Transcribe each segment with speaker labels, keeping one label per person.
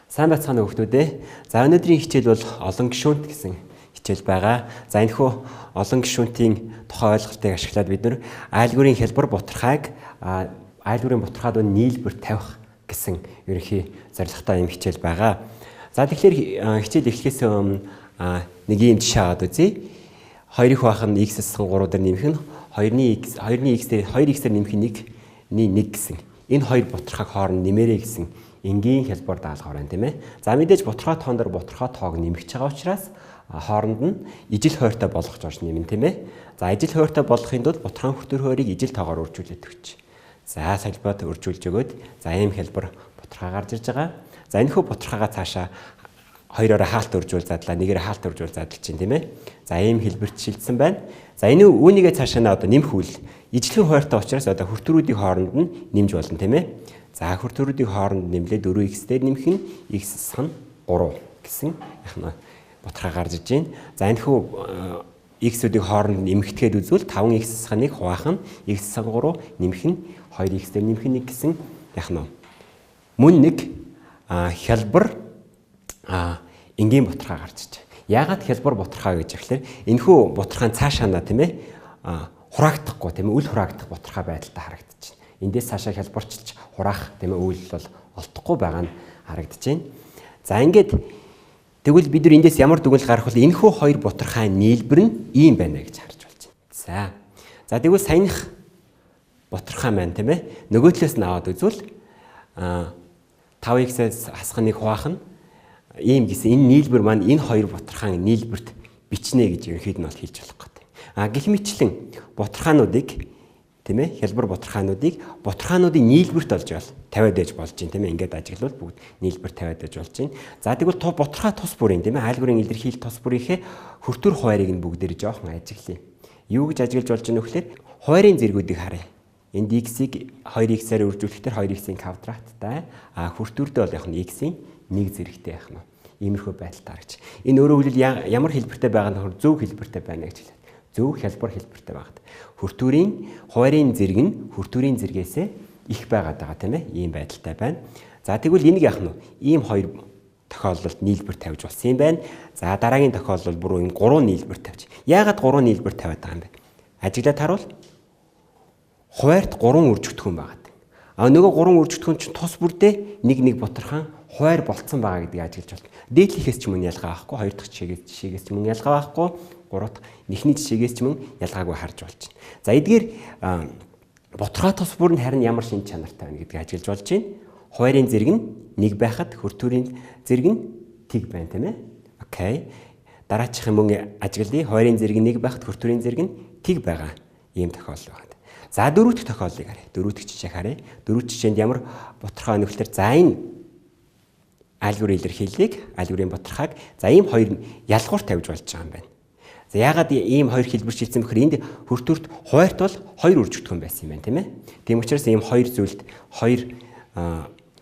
Speaker 1: Сайн байцгаана хүүхдүүд ээ. За өнөөдрийн хичээл бол олон гишүүнт гэсэн хичээл байгаа. За энэхүү олон гишүүнтийн тухай ойлголтыг ашиглаад бид нэр айлгуурын хэлбэр бутархайг айлгуурын бутархайд нийлбэр тавих гэсэн ерөнхий зорилготой юм хичээл байгаа. За тэгэхээр хичээл эхлэхээс өмнө нэг юм жишээ аваад үзье. 2 их баах нь x-ийн 3 дээр нэмэх нь 2-ны x дээр 2x-ээр нэмэх нь 1 гэсэн. Энэ хоёр бутархайг хооронд нэмээрэй гэсэн энгийн хэлбэр даалгавар байна тийм ээ. За мэдээж бутархай тоон дээр бутархай тоог нэмэгч байгаа учраас хооронд нь ижил хойртой болгож орж нэмэн тийм ээ. За ижил хойртой болгохын тулд бутархай хүртэр хойрыг ижил тоогоор үржүүлээд өгч. За салбад үржүүлж өгөөд за ийм хэлбэр бутархай гарч ирж байгаа. За энэхүү бутархайгаа цаашаа хоёроор хаалт үржүүл задлаа, нэгээр хаалт үржүүл задлж чинь тийм ээ. За ийм хэлбэрт шилжсэн байна. За энэ үүнийгээ цаашаа одоо нэмэх үйл ижлэхэн хойртой учраас одоо хүртэрүүдийн хооронд нь нэмж болно тийм ээ. За хүртэрүүдийн хооронд нэмлээ 4x дээр нэмэх нь x-ийн 3 гэсэн бутархай гарч иж байна. За энэхүү x-үүдийн хооронд нэмэгдэхэд үзвэл 5x-ийн 1 хуваах нь x-ийн 3 нэмэх нь 2x дээр нэмэх нь 1 гэсэн мөн нэг хэлбэр энгийн бутархай гарч иж. Яагаад хэлбэр бутархай гэж ихлээр энэхүү бутархайн цаашаана тийм ээ хураагдахгүй тийм ээ үл хураагдах бутархай байдалтай харагдаж байна. Эндээс цаашаа хэлбэрчилж хураах тийм ээ үйл бол олдохгүй байгаа нь харагдаж байна. За ингээд тэгвэл бид нар эндээс ямар дүгнэлт гарах вэ? Энэхүү хоёр бутархайн нийлбэр нь ийм байна гэж харж болж байна. За тэгвэл саяных бутархай маань тийм ээ нөгөө талаас нь аваад үзвэл 5x-ээс хасах нэг хуваах нь ийм гэсэн энэ нийлбэр маань энэ хоёр бутархайн нийлбэрт бичнэ гэж ерөнхийд нь бол хэлж болох гэдэг. Гэх мэтлэн бутархаануудыг тийм ээ хэлбэр бутархаануудын нийлбэрт олж бол тавиад байж болж байна тийм ээ ингээд ажиглавал бүгд нийлбэр тавиад байж болж байна. За тэгвэл бутархай тус бүрийн тийм ээ айлгуурын илэрхийлэл тус бүрийнхээ хүртэр хуваарийг нь бүгдээр жоохон ажиглая. Юу гэж ажиглаж болж байна вэ гэхээр хуваарийн зэргүүдийг харъя. Энд x-ийг 2x-аар үржүүлэхдээ 2x-ийн квадраттай хүртүрдээ бол яг нь x-ийн 1 зэрэгтэй байх нь. Иймэрхүү байдалтай харагч. Энэ өөрөөр хэлбэл ямар хэлбэртэй байгаа нь зөв хэлбэртэй байна гэж хэлээд. Зөв хэлбэр хэлбэртэй байгаад. Хүртүрийн хуваарийн зэрэг нь хүртүрийн зэргээс их байгаад байгаа тийм ээ. Ийм байдалтай байна. За тэгвэл энийг яах нь вэ? Ийм хоёр тохиолдолд нийлбэр тавьж болсон юм байна. За дараагийн тохиолдол бүр энэ 3 нийлбэр тавьж. Яагаад 3 нийлбэр тавиад байгаа юм бэ? Ажиглаад харуул. Хуваарт 3 үржигдэхүүн байгаад. Нөгөө 3 үржигдэхүүн чинь тус бүрдээ нэг бутархан хуваар болцсон байгаа гэдгийг ажиглаж байна. Дээдлийнхээс ч мөн ялгаа байхгүй, хоёр дахь жишээгээс ч мөн ялгаа байхгүй, гурав дахь нэхний жишээгээс ч мөн ялгаагүй харж болж байна. За эдгээр бутархай тус бүр нь харин ямар шинж чанартай байна гэдгийг ажиглаж болж байна. Хуваарийн зэрэг нь 1 байхад хүртүрийн зэрэг нь тэг байна тийм ээ. Окей. Дараачих юм ажиглая. Хуваарийн зэрэг нь 1 байхад хүртүрийн зэрэг нь тэг байгаа. Ийм тохиолдол байна. За дөрөв дэх тохиолдлыг харъя. Дөрөв дэх жишээг харъя. Дөрөв жишээнд ямар бутархай байна вэ гэхээр за энэ айлгуурын илэрхийллийг айлгуурын бутархайг за ийм хоёр ялгуур тавьж болж байгаа юм байна. За яагаад ийм хоёр хэлбэр шийдсэн бэхээр энд хүртүрт хуваарт бол хоёр үржигдэхүүн байсан юм байна тийм ээ. Тийм учраас ийм хоёр зүйлд хоёр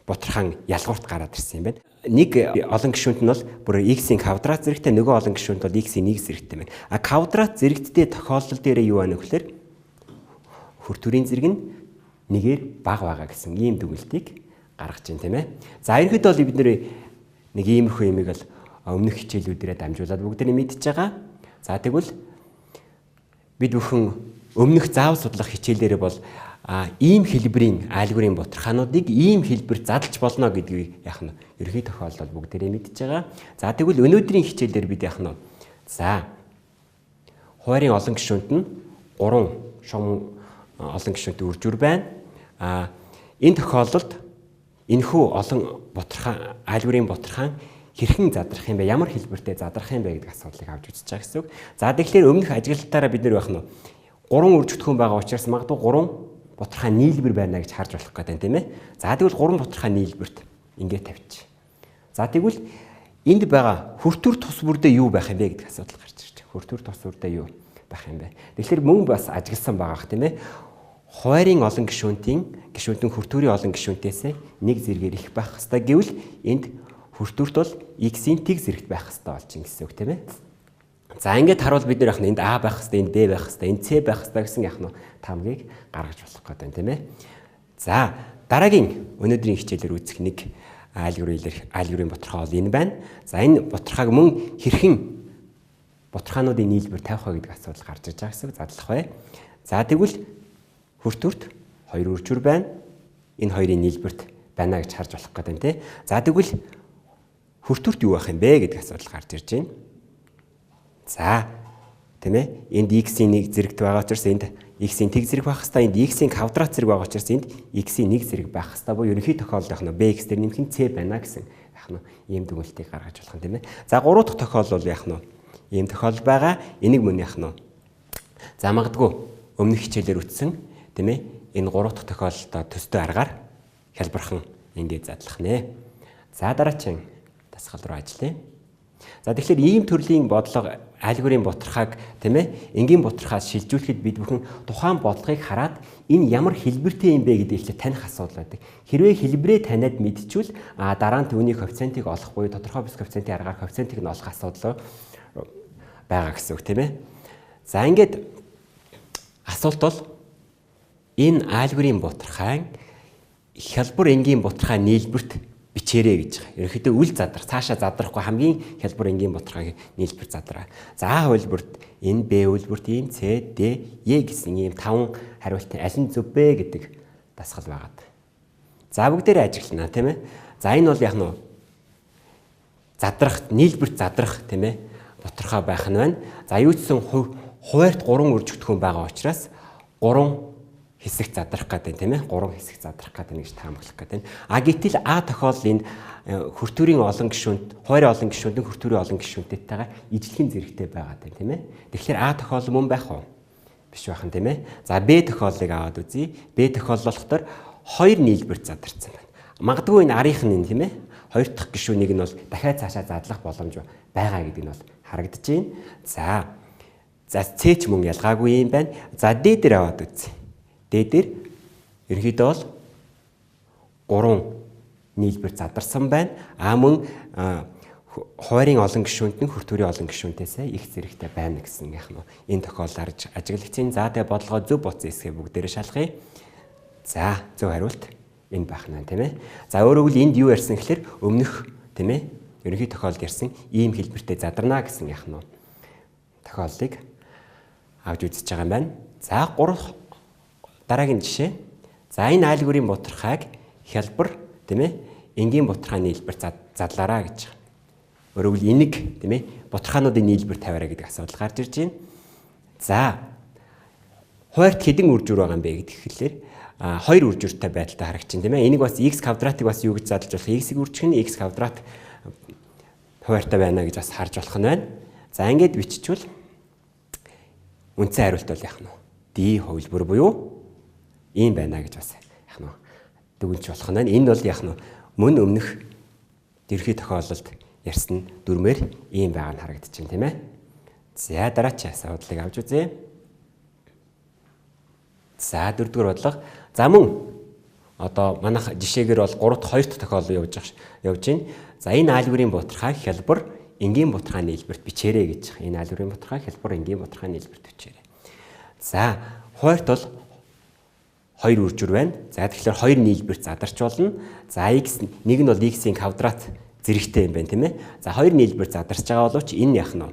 Speaker 1: бутархайн ялгуурт гараад ирсэн юм байна. Нэг олон гишүүнт нь бол бүр x-ийн квадрат зэрэгтэй нөгөө олон гишүүнт бол x-ийн 1 зэрэгтэй байна. Квадрат зэрэгтдээ тохиолдол дээр юу байна вэ гэхээр хүртүрийн зэрэг нь нэгээр бага байгаа гэсэн ийм дүгнэлтийг гаргаж байна тийм ээ. За ерөнхийдөө бол бид нэг иймэрхүү юмыг л өмнөх хичээлүүдээрээ дамжуулаад бүгд мэдчихэж байгаа. За тэгвэл бид бүхэн өмнөх заавал судлах хичээлээрээ бол ийм хэлбэрийн айлгуурын бутархаануудыг ийм хэлбэр задлж болно гэдгийг яах нь ерөнхий тохиолдол бүгдээрээ мэдчихэж байгаа. За тэгвэл өнөөдрийн хичээлээр бид яах нь за хуваарийн олон гишүүнт нь 3 шум олон гишүүнт үржүүр байна. Энэ тохиолдолд энэхүү олон бутархай айлгуурын бутархаан хэрхэн задрах юм бэ? Ямар хэлбэртэй задрах юм бэ гэдэг асуудлыг авч үзэж байгаа гэсэн үг. За тэгэхээр өмнөх ажиглалтаараа бид нэр байх нь 3 үржигдэхүүн байгаа учраас магадгүй 3 бутархай нийлбэр байна гэж харж болох гэдэг тийм ээ. За тэгвэл 3 бутархай нийлбэрт ингээд тавьчих. За тэгвэл энд байгаа хүртүр тус бүрдээ юу байх юм бэ гэдэг асуудал гарч ирж байна. Хүртүр тус бүрдээ юу байх юм бэ? Тэгэхээр мөн бас ажигласан байгаа тийм ээ. Хуваарийн олон гишүүнтийн хүртүрийн олон гишүүнтээс нэг зэргээр их байх ёстой гэвэл энд хүртүрт бол x-ийн тэг зэрэгт байх ёстой болж ин гэсэн үг тийм ээ. За ингээд харуул бид нэр энд a байх ёстой, энд b байх ёстой, энд c байх ёстой гэсэн тамгийг гаргаж болох гэдэг юм тийм ээ. За дараагийн өнөөдрийн хичээлээр үзэх нэг айлгүрийн бутархай бол энэ байна. За энэ бутархайг мөн хэрхэн бутархаануудын нийлбэр тавих вэ гэдэг асуудал гарч иж байгаа гэсэн задлах бай. За тэгвэл хүртүрт 2 үржүр байна. Энэ хоёрын нийлбэрт байна гэж харж болох гэдэг нь тий. За тэгвэл хүртүрт юу байх юм бэ гэдэг асуудал гарч ирж байна. За тийм ээ энд x-ийн 1 зэрэгт байгаа учраас энд x-ийн тэг зэрэг байх хэвээр энд x-ийн квадрат зэрэг байгаа учраас энд x-ийн 1 зэрэг байх хэвээр буюу ерөнхий тохиолдол яах нь bx дээр нэмэх нь c байна гэсэн яах нь ийм дүгнэлтийг гаргаж болох юм тийм ээ. За 3 дахь тохиолдол яах нь ийм тохиолдол байгаа. Энийг мөн яах нь за магадгүй өмнөх хичээлээр үтсэн тийм ээ энэ 3 дахь тохиолдолд төстэй аргаар хялбархан ингээд задлах нэ. За дараагийн дасгал руу ажиллая. За тэгэхээр ийм төрлийн бодлого айлгүрийн бутархайг тийм ээ энгийн бутархаас шилжүүлэхэд бид бүхэн тухайн бодлогыг хараад энэ ямар хэлбэртэй юм бэ гэдгийг таних асуудал байдаг. Хэрвээ хэлбэрээ таниад мэдчихвэл дараа нь түүний коэффициентийг олох буюу тодорхой бус коэффициентийн аргаар коэффициентийг нь олох асуудал байгаа гэсэн үг тийм ээ. За ингээд асуулт бол энэ айлгүрийн бутархай хялбар энгийн бутархай нийлбэрт бичээрэй гэж байгаа. Ерөнхийдөө үл задрах, цаашаа задрахгүй хамгийн хялбар энгийн бутархайг нийлбэр задраа. За А хөлбөрт энэ Б хөлбөрт ийм С, Д, Е гэсэн ийм 5 хариултын аль нь зөв бэ гэдэг дасгал байгаа. За бүгдээрээ ажиглана тийм ээ. За энэ бол яг нь задрах, нийлбэрт задрах тийм ээ бутархай байх нь байна. За юу ч гэсэн хуваарьт 3 үржигдэх хүн байгаа учраас 3 хэсэгт задрах гэдэг тийм ээ 3 хэсэгт задрах гэдэг нэгж таамаглах гэдэг. Гэтэл А тохиолдол энд хүртүүрийн олон гишүүнт, хуваарийн олон гишүүнтэн хүртүүрийн олон гишүүнтэйгээр ижлэхэн зэрэгтэй байгаа тийм ээ. Тэгэхээр А тохиолдол мөн байх уу? Биш байх нь тийм ээ. За Б тохиолдлыг аваад үзье. Б тохиолдол болохоор 2 нийлбэрт задарсан байна. Магадгүй энэ арийнх нь тийм ээ 2 дахь гишүүнийг нь бол дахиад цаашаа задлах боломж байгаа гэдэг нь бол харагдаж байна. За С ч мөн ялгаагүй юм байна. За Д дээр аваад үзье. Д дээр ерөнхийдөө бол 3 нийлбэр задарсан байна. Мөн хуваарийн олон гишүүнт нь хүртүүрийн олон гишүүнтээс их зэрэгтэй байна гэсэн яг нь энэ тохиолдолд ажиглагдсан. За тэгээ бодлогоо зөв буцсан хэсгээ бүгдээрээ шалгая. За зөв хариулт энэ байх нь тийм ээ. За өөрөөр хэлбэл энд юу ярьсан гэхээр өмнөх тийм ээ ерөнхий тохиолдолд ярьсан ийм хэлбэртэй задарна гэсэн яг нь тохиолдлыг авч үзэж байгаа юм байна. За 3 дараагийн жишээ. За энэ айлгүрийн бутархайг хялбар тийм ээ энгийн бутархай нийлбэр задлаараа гэж. Өөрөөр хэлбэл энийг тийм ээ бутархаануудын нийлбэр тавиараа гэдэг асуудал гарч ирж байна. За хуваарьт хэдэн үржүр байгаа юм бэ гэдэг хэлэхээр 2 үржүртэй байдалтай харагдаж байна тийм ээ. Энийг бас x квадратыг бас юу гэж задлж болох? X-ийг үржих нь x квадрат хуваарьтай байна гэж бас харж болох нь байна. За ингээд биччихвэл үндсэн хариулт бол яах нь D хувилбар буюу ийм байна гэж бас яах нь дүгнж болох нь байна. Энэ бол яах нь мөн өмнөх ерхий тохиолдолд ярьсан дүрмээр ийм байгаа нь харагдаж байна тийм ээ. За дараагийн асуудлыг авч үзье. За 4-р бодлого. За мөн одоо манайх жишээгээр бол 3-т 2-т тохиолдол явж байна. За энэ айлгүрийн бутархай хялбар энгийн бутархай нийлбэрт бичээрэй гэж. Энэ айлгүрийн бутархай хялбар энгийн бутархай нийлбэрт бичээрэй. За хуваарьт бол 2 үржүр байна. За тэгэхээр 2 нийлбэрт задарч болно. За x нэг нь бол x-ийн квадрат зэрэгтэй юм байна тийм ээ. За 2 нийлбэрт задарч байгаа боловч энэ яах нь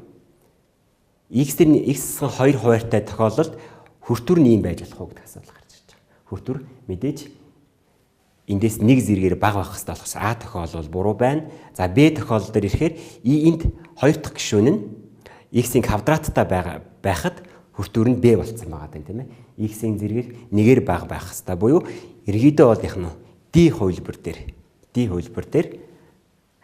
Speaker 1: x-ийн 2 хуваарьтай тохиолдолд хүртүр нь ийм байж болох уу гэдэг асуудал гарч ирж байгаа. Хүртүр мэдээж эндээс нэг зэрэгээр бага байх хэрэгтэй болохоос А тохиолдол буруу байна. За Б тохиолдол дээр ирэхээр энд 2 дахь гишүүн нь x-ийн квадраттай байхад хүртүр нь Б болцсон байгаа тийм ээ. X-ийн зэрэгээр нэгээр бага байх хэрэгтэй буюу эргийдээ бол яг нь D хувилбар дээр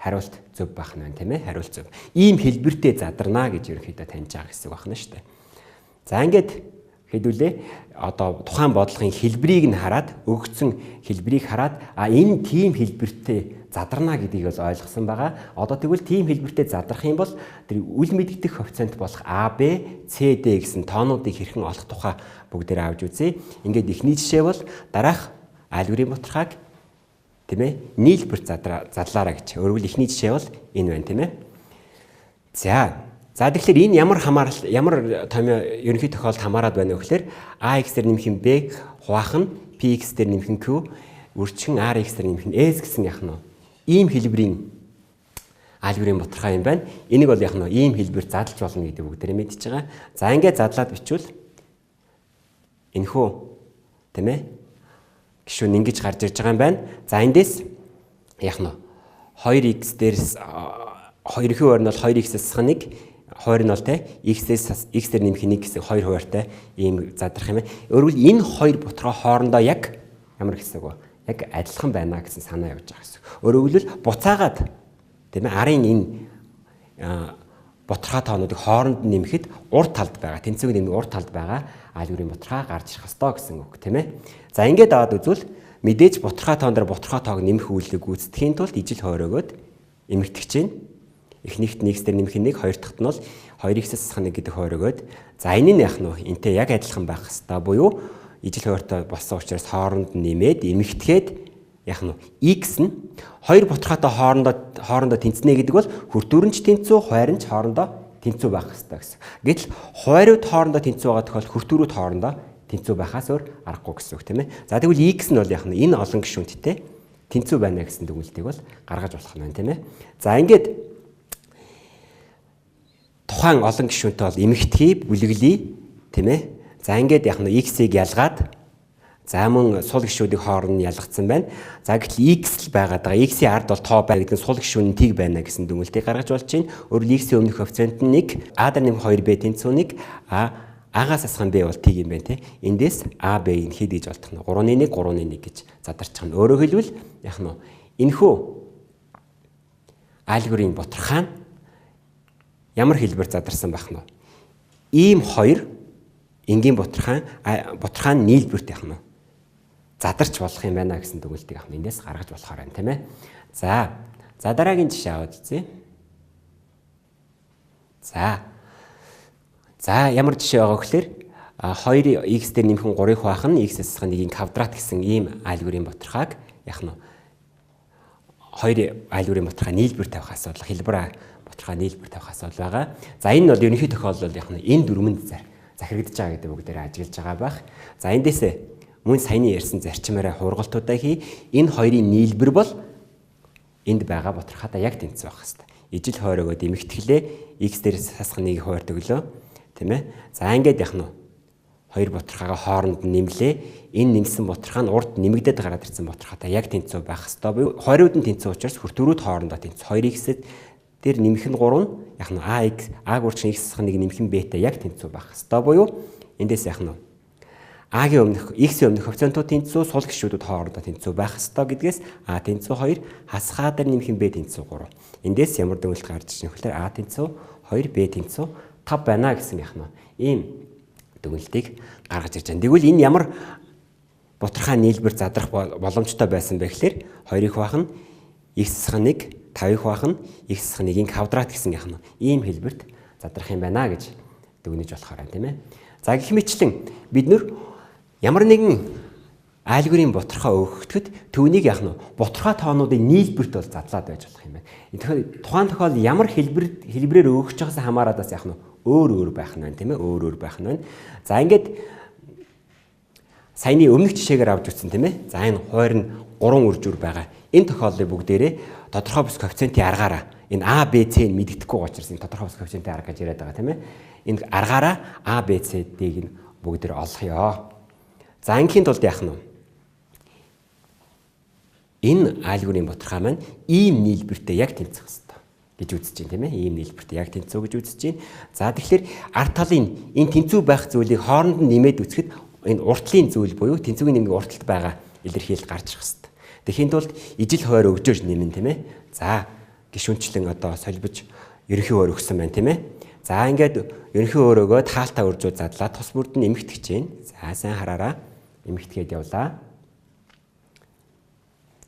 Speaker 1: хариулт зөв байх нь тийм ээ. Хариулт зөв. Ийм хэлбэртэй задарна гэж ерөнхийдөө таньж байгаа гэсэн үг байна шүү дээ. За ингээд хэдүүлээ одоо тухайн бодлогын хэлбэрийг нь хараад өгөгдсөн хэлбэрийг хараад энэ тийм хэлбэртэй задарна гэдгийг бол ойлгосон байгаа. Одоо тэгвэл тийм хэлбэртэй задрах юм бол тэр үл мэддэх коэффициент болох А, Б, С, Д гэсэн тоонуудыг хэрхэн олох тухай бүгдээрээ авч үзье. Ингээд эхний жишээ бол дараах айлгүрийн бутархайг тийм ээ нийлбэрт задлаараа гэж. Өөрөөр хэлбэл эхний жишээ бол энэ байна тийм ээ. За тэгэхээр энэ ямар томьёо ерөнхий тохиолдолд хамаарад байна вэ гэхээр AX дээр нэмэх нь B хуваах нь PX дээр нэмэх нь Q үржих нь RX дээр нэмэх нь S гэсэн яах нь ийм хэлбэрийн альберийн боторхой юм байна. Энийг бол яг нь ийм хэлбэр задлж болно гэдэг бүгдээрээ мэдчихэж байгаа. За ингээд задлаад бичвэл энэхүү тийм ээ гишүүн ингэж гарч ирж байгаа юм байна. За эндээс яг нь 2x дээрс 2-ийн хуваар нь бол 2x-ээс ханыг хойр нь бол те x-ээс x дээр нэмэх 1 гэсэн 2 хуваартай ийм задрах юм байна. Өөрөөр хэлбэл энэ хоёр боторхой хоорондоо яг ямар гэсэн үг вэ? Яг адилхан байна гэсэн санаа явж байгаа гэсэн. Өөрөөр хэлбэл буцаагаад тийм ээ арын энэ боторхой тоонуудыг хооронд нэмэхэд урд талд байгаа тэнцвэг нэмэх урд талд байгаа альберийн боторхой гарч ирэх ёстой гэсэн үг тийм ээ. За ингээд аваад үзвэл мэдээж боторхой тоон дээр боторхой тоог нэмэх үйлдэл гүйцэтгэхийн тулд ижил хойрогоод эмэгтгэж чинь эхнийхт x дээр нэмэх 1 хоёр дахьт нь бол 2x-ээс хана гэдэг хойрогоод за энэ нь яах нь энтэй яг адилхан байх хэвээр буюу ижил хойртой болсон учраас хооронд нэмээд эмэгтгэхэд яах нь x нь хоёр боторхойтой хоорондоо тэнцэнэ гэдэг бол хүртүүрэнч тэнцүү хойрынч хоорондоо тэнцүү байх хэвээр гэсэн. Гэтэл хойрууд хоорондоо тэнцүү байгаа тохиол хүртүүрүүд хоорондоо тэнцүү байхаас өөр аргагүй гэсэн үг тийм ээ. За тэгвэл x нь бол яах нь энэ олон гишүүнттэй тэнцүү байна гэсэн дүгнэлтийг бол гаргаж болох нь байна тийм ээ. За ингээд тухайн олон гишүүнтэй бол эмэгтгэе бүлэглэе тийм ээ. За ингээд яах нь x-ийг ялгаад за мөн сул гишүүдийн хооронд нь ялгацсан байна. За гэтэл x л байгаад байгаа. X-ийн ард бол тоо байна гэдэг нь сул гишүүн нь тэг байна гэсэн дүгнэлтийг гаргаж болж байна. Өөрөөр x-ийн өмнөх коэффициент нь 1, a дээр нэмэх 2b тэнцүү 1, a-гаас асах нь b бол тэг юм байна те. Эндээс a b-ийг хэд гэж болтох нь 3-1 3-1 гэж задарч байгаа. Өөрөөр хэлбэл яах нь энэхүү альберийн боторхой нь ямар хэлбэр задарсан байх нь ийм хоёр энгийн боторхой нь нийлбэрт яах нь задарч болох юм байна гэсэн дүгнэлтийг авах эндээс гаргаж болохоор байна тийм ээ. За дараагийн жишээ аваад үзье. За ямар жишээ байгаа гэхээр 2x дээр нэмэх 3-ыг хуваах нь x-ээс 1-ийн квадрат гэсэн ийм альберийн боторхойг яах нь хоёр альберийн боторхой нийлбэр тавих асуудал хэлбэр боторхой нийлбэр тавих асуудал байгаа. За энэ нь бол ерөнхий тохиолдол яах нь энэ дөрмөнд захирагдж байгаа гэдэг бүгдээрээ ажиглаж байгаа байх. За эндээсээ мөн саяны ярьсан зарчмаараа хургалтуудаа хий. Энэ хоёрын нийлбэр бол энд байгаа боторхойтой яг тэнцүү байх хэвээр. Ижил хойрогоод эмэгтгэлээ x дээр сасах 1 хойр төглөө. Тийм ээ. За ингээд яах нь хоёр боторхойгоо хооронд нэмлээ. Энэ нэмсэн боторхой нь урд нэмэгдээд гараад ирсэн боторхойтой яг тэнцүү байх хэвээр. Буюу хойрууд нь тэнцүү учраас хүртүүрүүд хоорондоо тэнцүү. 2x дээр нэмэх нь 3 яах нь a гурчин x-ийн 1 нэмэх нь b-тэй яг тэнцүү байх хэвээр. Буюу эндээс яах нь a-гийн өмнөх x-ийн өмнөх коэффициентууд тэнцүү, сул гишүүдүүд хоорондоо тэнцүү байх хэвээр гэдгээс a тэнцүү 2 хасгаа дээр нэмэх нь b тэнцүү 3. Эндээс ямар дүгнэлт гарч ирж байгаа вэ? a тэнцүү 2 b тэнцүү 5 байна гэсэн яах нь ийм дүгнэлтийг гаргаж ирж байгаа. Тэгвэл энэ ямар боторхой нийлбэр задрах боломжтой байсан бэ гэхээр 2-ыг хуваах нь x-ийн 1, 5-ыг хуваах нь x-ийн 1-ийн квадрат гэсэн яах нь ийм хэлбэрт задрах юм байна гэж дүгнэж болохоор байна тийм ээ. За гэх мэтлэн бид нэр ямар нэгэн альберийн боторхой өгөгдөхөд түүнийг яах нь боторхой тоонуудын нийлбэрт бол задлаад байж болох юм байна. Тэгэхээр тухайн тохиол ямар хэлбэрээр өгөгч байгаас хамаарат бас яах нь өөр байх нь байна тийм ээ. Өөр байх нь байна. За ингээд саяны өмнөх жишээгээр авч үзсэн тийм ээ. За энэ хойр нь 3 үржүүр байгаа. Энэ тохиолдлыг бүгдээрээ тодорхой бус коэффициентийн аргаараа энэ a b c-ийг мэддэхгүй учраас энэ тодорхой бус коэффициентийн арга гэж яриад байгаа тийм ээ. Энэ аргаараа a b c d-ийг бүгдээр олгоё. За ингийн тулд яах нь энэ альберийн боторхой маань ийм нийлбэртэй яг тэнцэх хэвээр гэж үзэж байна тийм ээ. Ийм нийлбэртэй яг тэнцүү гэж үзэж байна. За тэгэхээр ард талын энэ тэнцүү байх зүйлийг хооронд нь нэмээд үзэхэд энэ уртлын зүйл буюу тэнцвүүгийн нэмгийн урталт байгаа илэрхийлэл гарч ирэх хэвээр. Тэхийн тулд ижил хойр өгжөөж нэмэн тийм ээ. За гишүүнчлэн одоо солбож ерөнхий хойр өгсөн байна тийм ээ. За ингээд ерөнхий хойр өгөөд хаалтаа үржүүд задлаа тус бүрд нь эмэгтгэж байна. За сайн хараараа эмэгтгээд явлаа.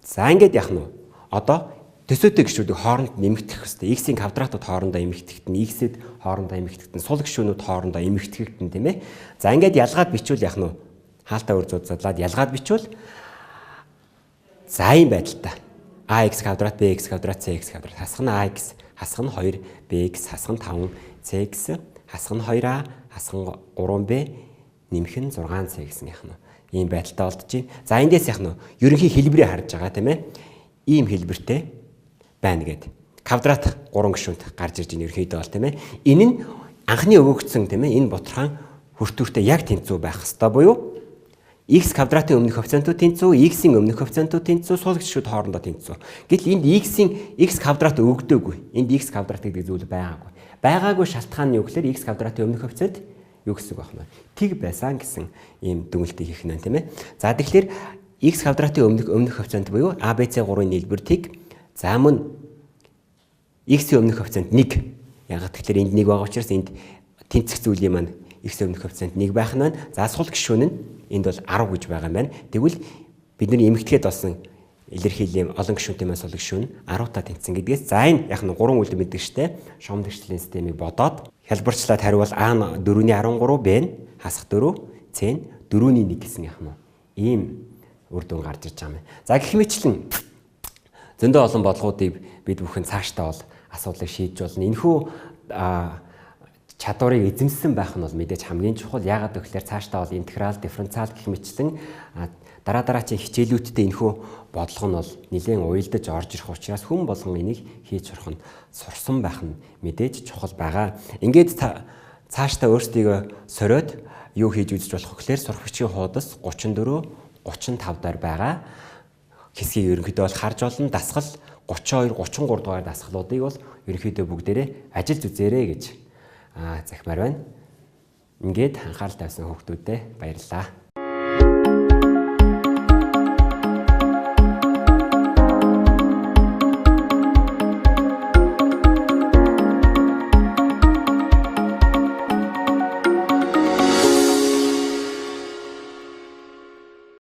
Speaker 1: За ингээд яах нь одоо төсөөтэй гишүүдийг хооронд нэмэгдэх хэвээр. X-ийн квадратууд хоорондоо эмэгдэхтэн, X-д хоорондоо эмэгдэхтэн, сул гишүүнүүд хоорондоо эмэгдэхтэн тийм ээ. За ингээд ялгаад бичвэл яах нь хаалтаа үржүүд задлаад ялгаад бичвэл за ийм байдалтай. ax квадрат bx квадрат cx квадрат хасах нь ax хасах нь 2 bx хасах нь 5 cx хасах нь 2a хасах нь 3b нэмэх нь 6c гэсэн яах нь ийм байдалтай болдож байна. За эндээс яах нь ерөнхий хэлбэрийг харж байгаа тийм ээ. Ийм хэлбэртэй байна гэдэг. Квадрат 3 гишүүнт гарч ирж байгаа ерөнхийдөө бол тийм ээ. Энэ нь анхны өвөгдсөн тийм ээ энэ ботхорхон хүртүүртэй яг тэнцүү байх хэвээр буюу x квадратын өмнөх коэффициентууд тэнцүү, x-ийн өмнөх коэффициентууд тэнцүү, сул гишүүд хоорондоо тэнцүү. Гэтэл энд x-ийн x квадрат өгдөөгүй. Энд x квадрат гэдэг зүйл байгаагүй. Байгаагүй шалтгаан нь юу гэхээр x квадратын өмнөх коэффициент юу гэсэн үг байна вэ? Тэг байсан гэсэн ийм дүгнэлтийг хийх нь тийм ээ. За тэгэхээр x квадратын өмнөх коэффициент буюу ABC3-ын нийлбэр тэг. За мөн x-ийн өмнөх коэффициент 1. Яг тэгэхээр энд 1 байгаа учраас энд тэнцэх зүйлийн маань x-ийн өмнөх коэффициент 1 байх нь байна. За сул гишүүн нь энд бол 10 гэж байгаа юм байна. Тэгвэл бидний эмэгтэйд болсон илэрхийллийн олон гишүүнтэй маань сул гишүүн 10 та тэнцсэн гэдгээс за энэ яг нь 3 үлдэн мэддэг штэ. Шом тэгшлийн системийг бодоод хялбарчлаад хариувал А нь 4-ийн 13, Б нь хасах 4, С нь 4-ийн 1 гэсэн яг нь ийм үр дүн гарч ирж байгаа юм. За гэх мэтлэн зөндөө олон бодлогуудыг бид бүхэн цаашдаа бол асуудлыг шийдэж болно. Энэхүү чадварыг эзэмссэн байх нь бол мэдээж хамгийн чухал. Яагаад гэвэл цаашдаа бол интеграл, дифференциал гэх мэтлэн дараагийн хичээлүүдтэй энэхүү бодлого нь бол нэлээд уялдаж орж ирэх учраас хүн болгон энийг хийж сурах нь сурсан байх нь мэдээж чухал байгаа. Ингээд цаашдаа өөрсдийгөө сориод юу хийж үзэж болох вэ гэхээр сурах бичгийн хуудас 34, 35 дээр байгаа хэсгийг ерөнхийдөө бол харж олон дасгал 32, 33 дугаар дасгалуудыг бол ерөнхийдөө бүгдээрээ ажиллаж үзээрэй гэж захимаар байна. Ингээд анхаарал тавьсан хүүхдүүдэд баярлалаа.